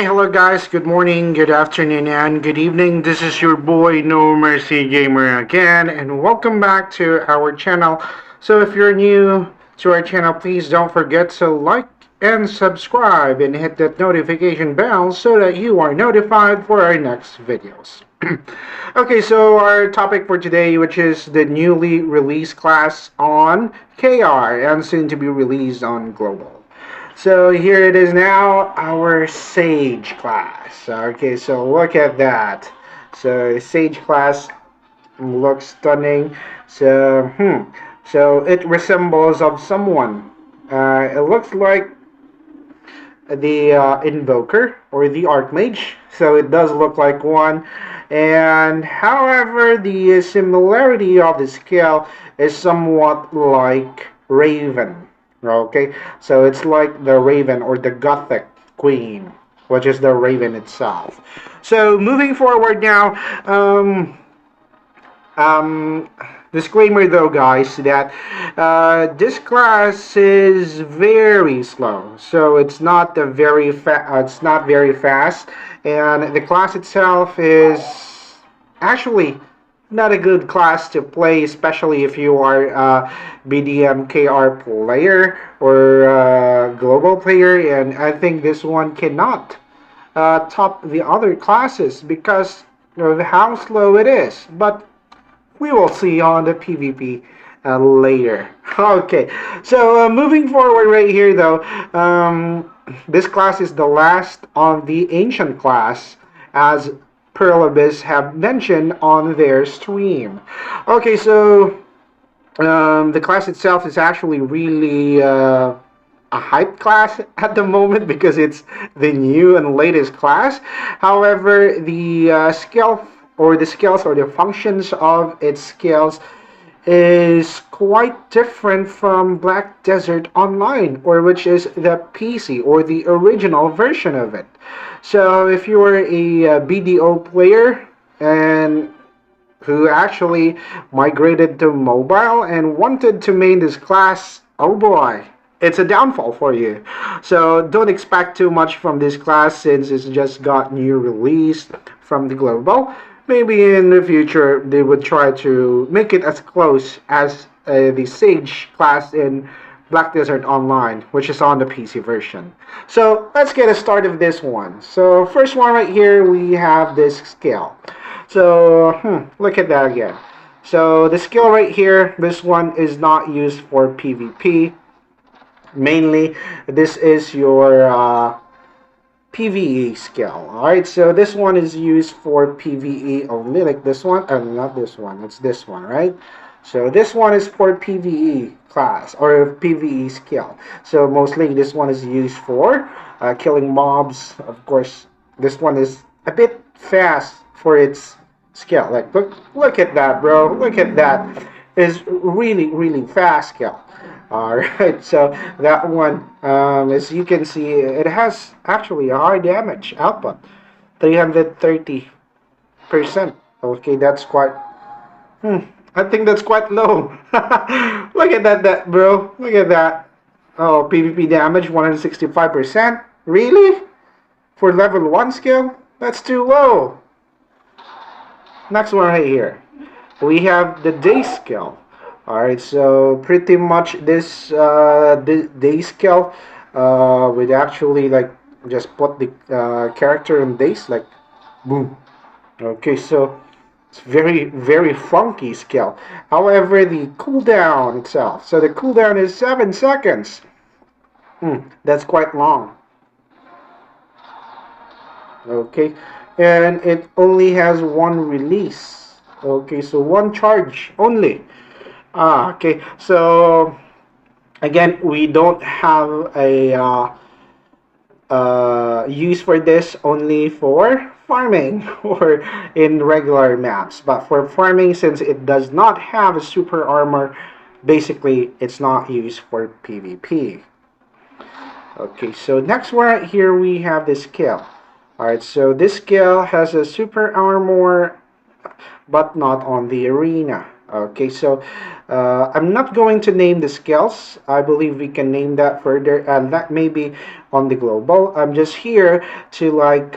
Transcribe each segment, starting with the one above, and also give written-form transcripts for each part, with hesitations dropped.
Hi, hello guys, good morning, good afternoon, and good evening. This is your boy No Mercy Gamer again, and welcome back to our channel. So if you're new to our channel, please don't forget to like and subscribe and hit that notification bell so that you are notified for our next videos. Okay, so our topic for today, which is the newly released class on KR and soon to be released on Global. So here it is now, our Sage class. Okay, so look at that. So Sage class looks stunning. So it resembles of someone. It looks like the Invoker or the Archmage. So it does look like one. And however, the similarity of the skill is somewhat like Raven. Okay, so it's like the Raven or the Gothic Queen, which is the Raven itself. So moving forward now, disclaimer though, guys, that this class is very slow, so it's not it's not very fast, and the class itself is actually not a good class to play, especially if you are a BDM KR player or global player, and I think this one cannot top the other classes because of how slow it is. But we will see on the PvP later. Okay, so moving forward right here though, this class is the last of the ancient class, as Pearl Abyss have mentioned on their stream. Okay, so the class itself is actually really a hype class at the moment because it's the new and latest class. However, the skills or the functions of its skills is quite different from Black Desert Online, or which is the PC or the original version of it. So if you are a BDO player and who actually migrated to mobile and wanted to main this class, oh boy, it's a downfall for you. So don't expect too much from this class since it's just got new release from the global. Maybe in the future they would try to make it as close as the Sage class in Black Desert Online, which is on the PC version. So let's get a start of this one. So first one right here, we have this skill. So look at that again. So the skill right here, this one is not used for PvP. Mainly, this is your PvE skill. Alright, so this one is used for PvE only, like this one. Not this one, it's this one, right? So this one is for PvE class or PvE skill. So mostly this one is used for killing mobs. Of course, this one is a bit fast for its skill. Like look at that, bro. Look at that. It's really fast skill. Alright, so that one, as you can see, it has actually a high damage output, 330%. Okay, that's quite, I think that's quite low. Look at that, bro. Look at that. Oh, PvP damage, 165%. Really? For level 1 skill? That's too low. Next one right here. We have the day skill. Alright, so pretty much this day skill would actually like just put the character in days, like boom. Okay, so it's very funky skill. However, the cooldown itself, so the cooldown is 7 seconds. That's quite long. Okay, and it only has one release. Okay, so one charge only. Okay, so again, we don't have a use for this, only for farming or in regular maps. But for farming, since it does not have a super armor, basically it's not used for PvP. Okay, so next one right here, we have this skill. Alright, so this skill has a super armor, but not on the arena. Okay, so I'm not going to name the skills. I believe we can name that further, that maybe on the global. I'm just here to like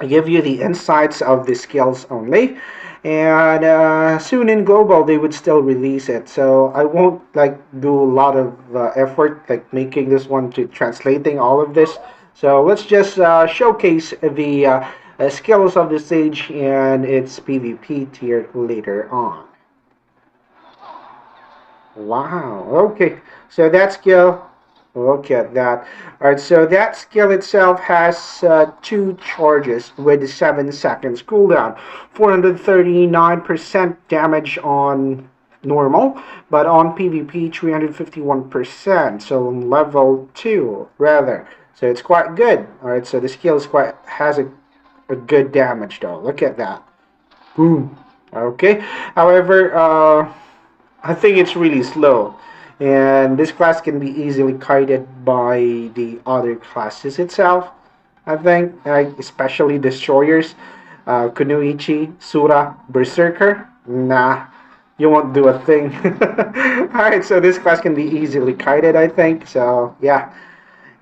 give you the insights of the skills only, and soon in global they would still release it, so I won't like do a lot of effort like making this one to translating all of this. So let's just showcase the skills of the stage and its PvP tier later on. Wow. Okay. So that skill. Look at that. Alright, so that skill itself has two charges with 7 seconds cooldown. 439% damage on normal, but on PvP 351%. So on level 2 rather. So it's quite good. Alright, so the skill is quite has a good damage though. Look at that. Boom. Okay. However, I think it's really slow, and this class can be easily kited by the other classes itself. I think, especially destroyers, Kunoichi, Sura, Berserker. Nah, you won't do a thing. Alright, so this class can be easily kited, I think. So yeah.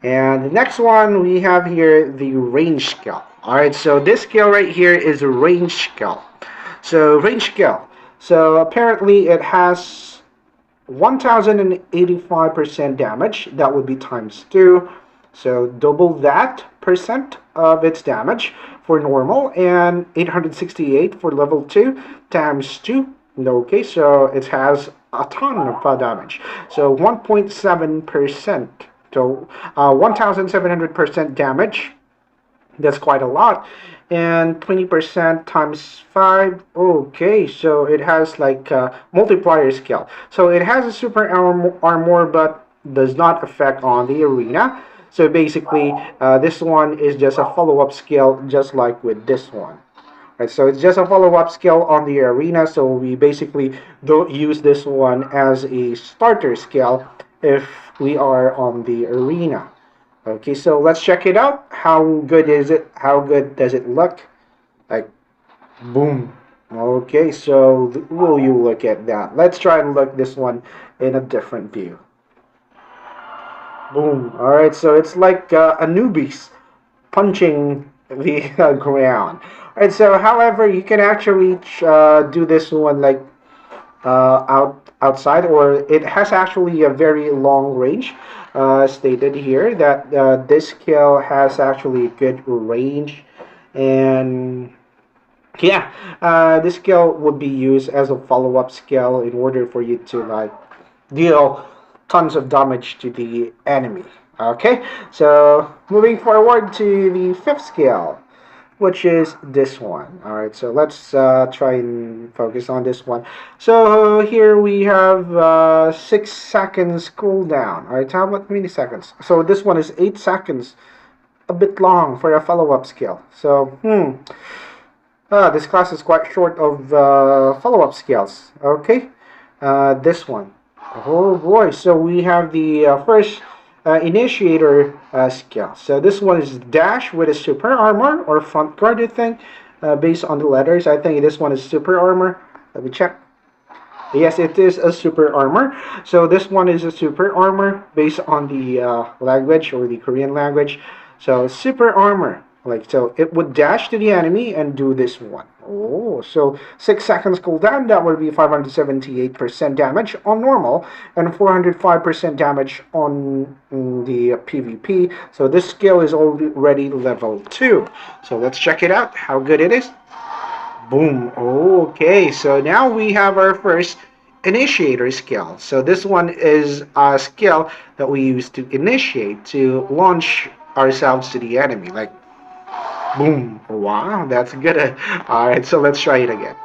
And the next one we have here the range skill. Alright, so this skill right here is a range skill. So range skill. So apparently it has 1085% damage. That would be times 2. So double that percent of its damage for normal, and 868 for level 2 times 2. Okay, so it has a ton of damage. So 1.7%. So 1700% damage. That's quite a lot. And 20% times 5. Okay, so it has like a multiplier skill. So it has a super armor, but does not affect on the arena. So basically, this one is just a follow-up skill, just like with this one. Right, so it's just a follow-up skill on the arena, so we basically don't use this one as a starter skill if we are on the arena. Okay, so let's check it out. How good is it? How good does it look? Like, boom. Okay, so will you look at that? Let's try and look this one in a different view. Boom. Alright, so it's like a newbie's punching the ground. Alright, so however, you can actually do this one like outside, or it has actually a very long range. Stated here that this skill has actually good range, and yeah, this skill would be used as a follow-up skill in order for you to like deal tons of damage to the enemy. Okay, so moving forward to the fifth skill, which is this one. Alright, so let's try and focus on this one. So here we have 6 seconds cooldown. Alright, how about milliseconds? So this one is 8 seconds. A bit long for a follow-up skill. So, this class is quite short of follow-up skills. Okay, this one. Oh boy, so we have the first initiator skill. So this one is dash with a super armor or front guard, I think, based on the letters. I think this one is super armor. Let me check. Yes, it is a super armor. So this one is a super armor based on the language, or the Korean language. So super armor. Like, so it would dash to the enemy and do this one. Oh, so 6 seconds cooldown, that would be 578% damage on normal and 405% damage on the PvP. So this skill is already level 2. So let's check it out, how good it is. Boom. Okay, so now we have our first initiator skill. So this one is a skill that we use to initiate, to launch ourselves to the enemy. Like, boom. Wow, that's good. Alright, so let's try it again.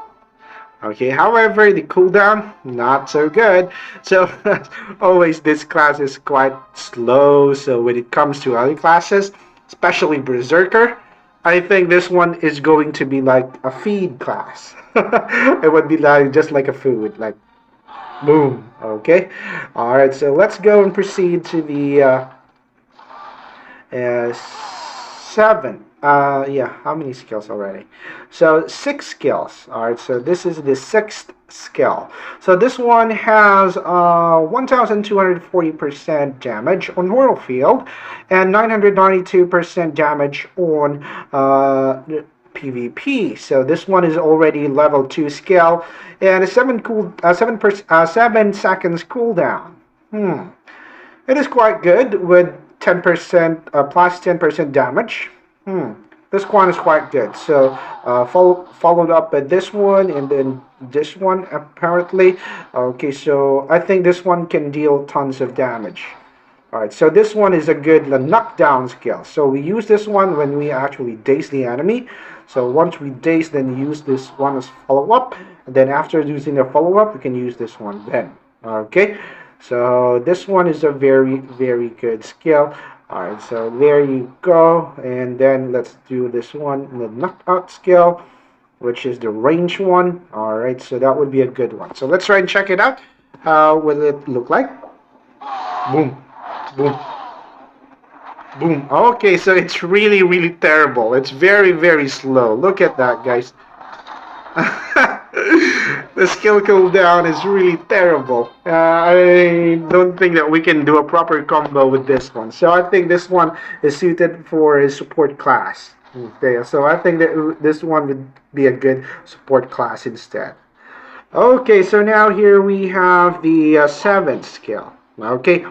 Okay, however, the cooldown, not so good. So, always this class is quite slow. So when it comes to other classes, especially Berserker, I think this one is going to be like a feed class. It would be like just like a food, like boom. Okay, alright, so let's go and proceed to the 7 Yeah, how many skills already? So 6 skills. All right, so this is the sixth skill. So this one has 1240% damage on normal field and 992% damage on PvP. So this one is already level 2 skill and a 7 seconds cooldown. It is quite good with 10% plus 10% damage. This one is quite good. So followed up by this one and then this one apparently. Okay, so I think this one can deal tons of damage. Alright, so this one is a good knockdown skill. So we use this one when we actually daze the enemy. So once we daze, then use this one as follow-up. And then after using the follow-up, we can use this one then. Okay, so this one is a very, very good skill. Alright, so there you go. And then let's do this one, the knockout skill, which is the range one. Alright, so that would be a good one. So let's try and check it out. How will it look like? Boom. Boom. Boom. Okay, so it's really, really terrible. It's very, very slow. Look at that, guys. The skill cooldown is really terrible. I don't think that we can do a proper combo with this one. So I think this one is suited for a support class. Okay, so I think that this one would be a good support class instead. Okay, so now here we have the seventh skill. Okay,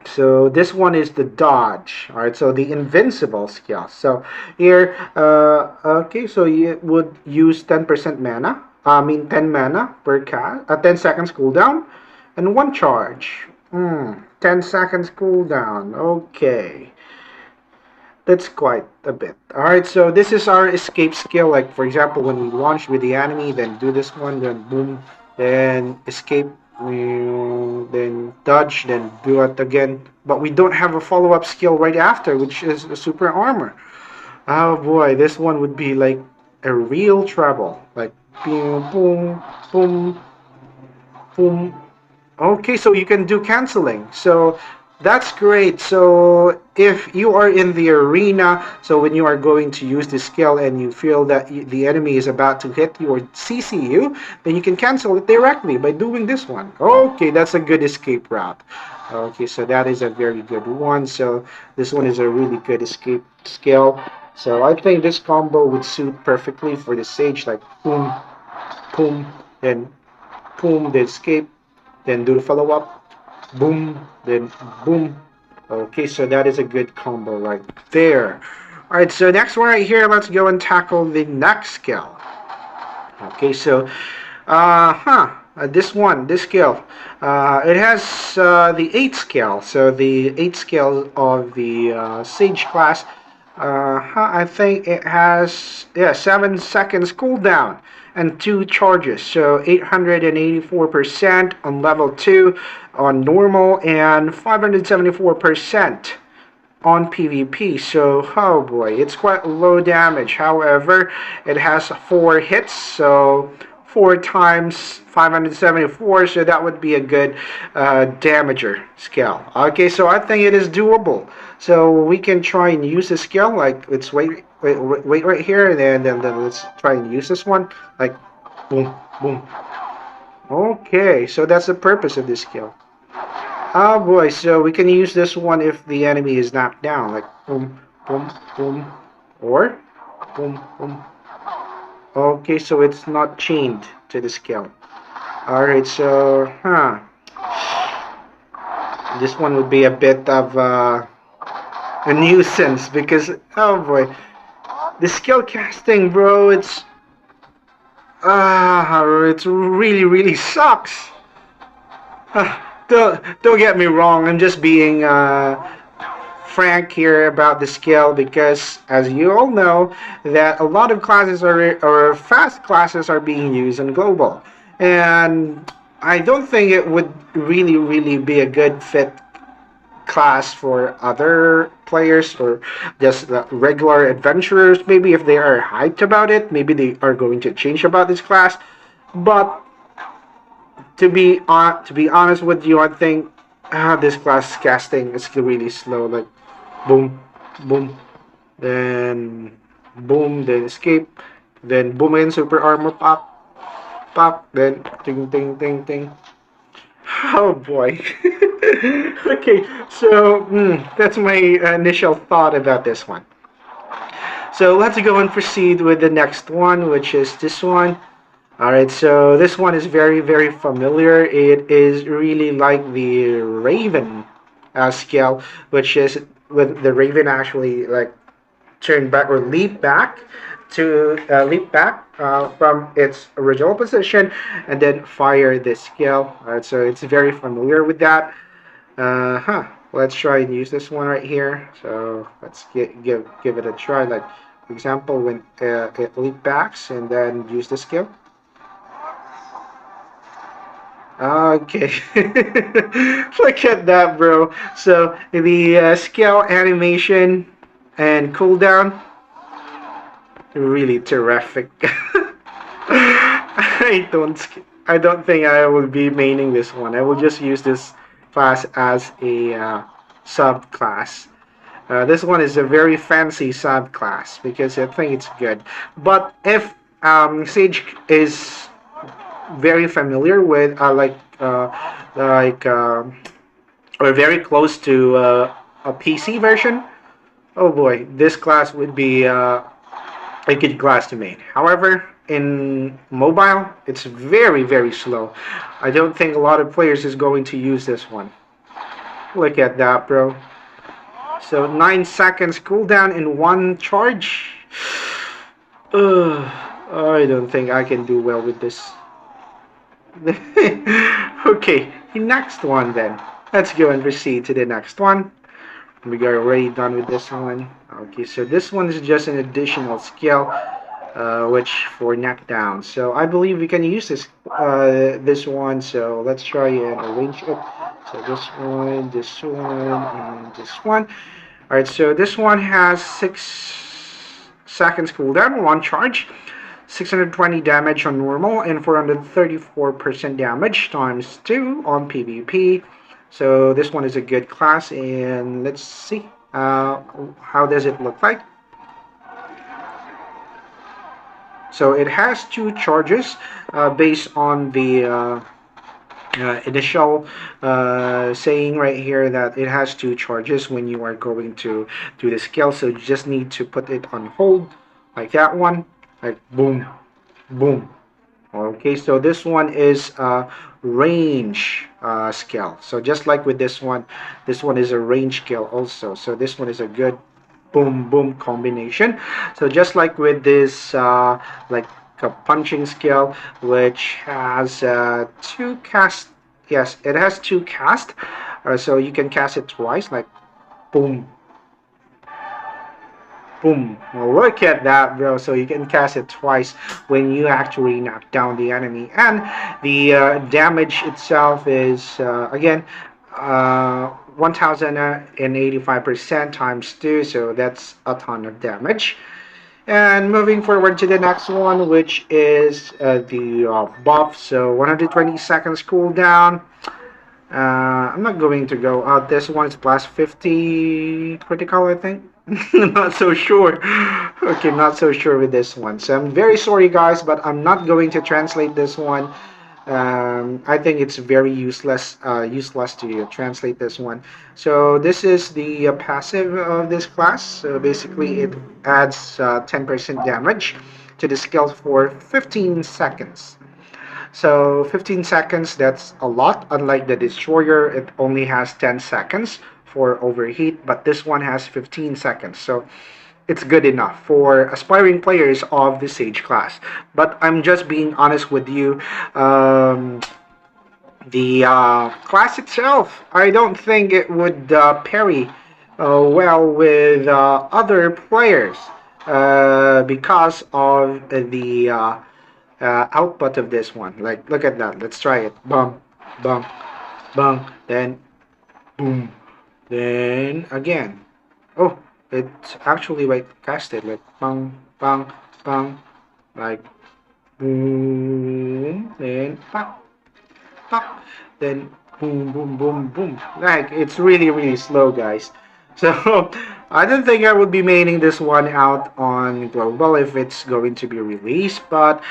so this one is the dodge. All right, so the invincible skill. So here, okay, so you would use 10% mana. I mean 10 mana per cast, 10 seconds cooldown, and 1 charge. 10 seconds cooldown. Okay, that's quite a bit. All right, so this is our escape skill. Like for example, when we launch with the enemy, then do this one, then boom, then escape, then dodge, then do it again. But we don't have a follow-up skill right after, which is a super armor. Oh boy, this one would be like a real trouble. Like boom, boom, boom, boom. Okay, so you can do canceling. So that's great. So if you are in the arena, so when you are going to use the skill and you feel that the enemy is about to hit you or CC you, then you can cancel it directly by doing this one. Okay, that's a good escape route. Okay, so that is a very good one. So this one is a really good escape skill. So I think this combo would suit perfectly for the Sage, like boom, boom, then boom, the escape, then do the follow-up, boom, then boom. Okay, so that is a good combo right there. Alright, so next one right here, let's go and tackle the next skill. Okay, so, this skill, it has the 8th skill. So the 8th skill of the Sage class, I think it has, yeah, 7 seconds cooldown and 2 charges. So 884% on level 2 on normal and 574% on PvP. So, oh boy, it's quite low damage. However, it has 4 hits, so 4 times 574, so that would be a good damager skill. Okay, so I think it is doable. So we can try and use this skill, like let's wait right here, and then let's try and use this one, like boom, boom. Okay, so that's the purpose of this skill. Oh boy, so we can use this one if the enemy is knocked down, like boom, boom, boom, or boom, boom. Okay, so it's not chained to the skill. Alright, so, this one would be a bit of a nuisance because, oh boy, the skill casting, bro, it's really, really sucks. Don't get me wrong, I'm just being frank here about the skill because, as you all know, that a lot of classes or fast classes are being used in global, and I don't think it would really be a good fit class for other players or just the regular adventurers. Maybe if they are hyped about it, maybe they are going to change about this class. But to be honest with you, I think this class casting is really slow. Like boom, boom. then boom, then escape, then boom in super armor pop, then ting ting ting ting. Oh boy. Okay, so that's my initial thought about this one. So let's go and proceed with the next one, which is this one. All right, so this one is very, very familiar. It is really like the Raven scale, which is with the Raven actually like turn back or leap back from its original position and then fire the skill. All right, so it's very familiar with that. Let's try and use this one right here. So let's give it a try. Like for example, when it leap backs and then use the skill. Okay, look at that, bro. So the skill animation and cooldown really terrific. I don't I don't think I will be maining this one. I will just use this class as a subclass. This one is a very fancy subclass because I think it's good. But if Sage is very familiar with like or very close to a PC version, oh boy, this class would be a good class to main. However, in mobile, it's very, very slow. I don't think a lot of players is going to use this one. Look at that, bro. So 9 seconds cooldown in one charge. I don't think I can do well with this. Okay, next one then. Let's go and proceed to the next one. We are already done with this one. Okay, so this one is just an additional skill, which for knockdown. So I believe we can use this one. So let's try and arrange it. So this one, and this one. All right, so this one has 6 seconds cooldown, one charge. 620 damage on normal and 434% damage times 2 on PvP. So this one is a good class, and let's see how does it look like. So it has 2 charges based on the initial saying right here that it has 2 charges when you are going to do the skill. So you just need to put it on hold like that one, like boom, boom. Okay, so this one is a range skill. So just like with this one is a range skill also. So this one is a good boom boom combination. So just like with this like a punching skill, which has 2 cast. Yes, it has 2 cast. So you can cast it twice, like boom boom. Well, look at that, bro. So you can cast it twice when you actually knock down the enemy. And the damage itself is, again, 1085% times 2. So that's a ton of damage. And moving forward to the next one, which is the buff. So 120 seconds cooldown. I'm not going to go out. This one is plus 50 critical, I think. Not so sure. Okay, not so sure with this one. So I'm very sorry, guys, but I'm not going to translate this one. I think it's very useless to translate this one. So this is the passive of this class. So basically, it adds 10% damage to the skill for 15 seconds. So 15 seconds, that's a lot. Unlike the Destroyer, it only has 10 seconds for overheat, but this one has 15 seconds. So it's good enough for aspiring players of the Sage class. But I'm just being honest with you. The class itself, I don't think it would parry well with other players because of the output of this one. Like, look at that. Let's try it. Bum, bum, bum. Then, boom. Then again. Oh, it's actually like casted. Like, bang, bang, bang. Like, boom. Then, pop, pop. Then, boom, boom, boom, boom. Like, it's really, really slow, guys. So I don't think I would be maining this one out on global if it's going to be released. But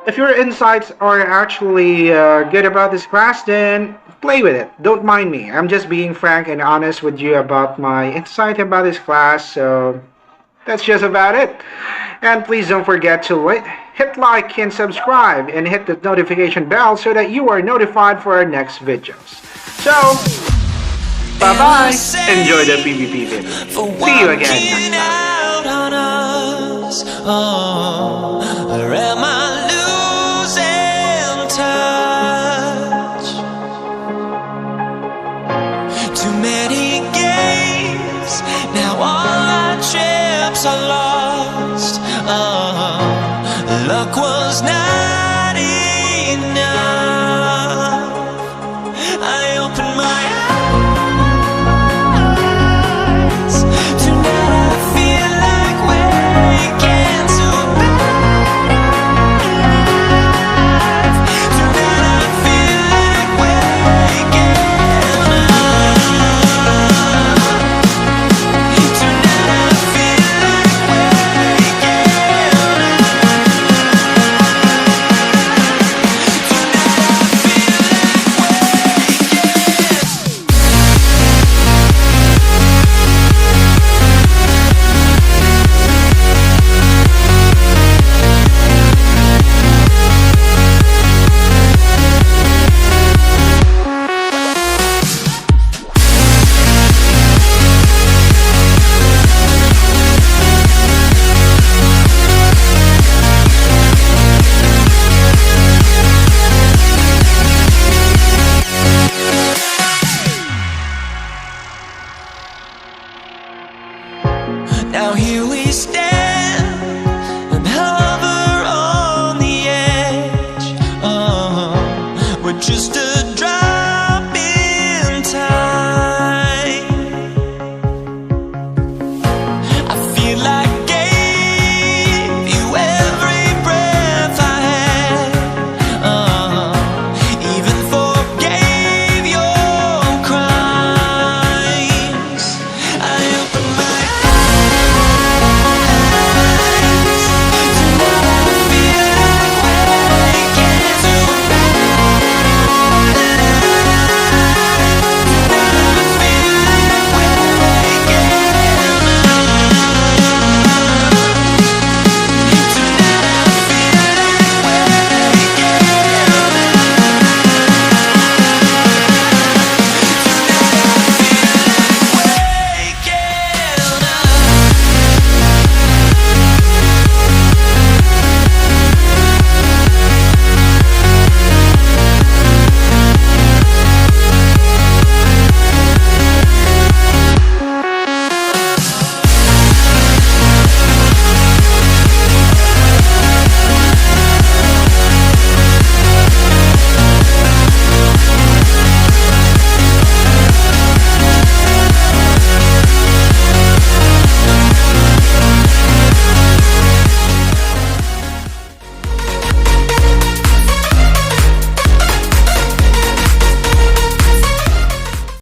if your insights are actually good about this class, then play with it. Don't mind me. I'm just being frank and honest with you about my insight about this class. So that's just about it. And please don't forget to hit like and subscribe and hit the notification bell so that you are notified for our next videos. So, bye bye. Enjoy the PvP video. See you again next time. Or am I losing touch? Too many games, now all our chips are lost. Luck was not enough. I opened my eyes. Tonight I feel like waking to life. Tonight I feel like waking up. Tonight I feel like waking up. Now here we stand and hover on the edge. We're just a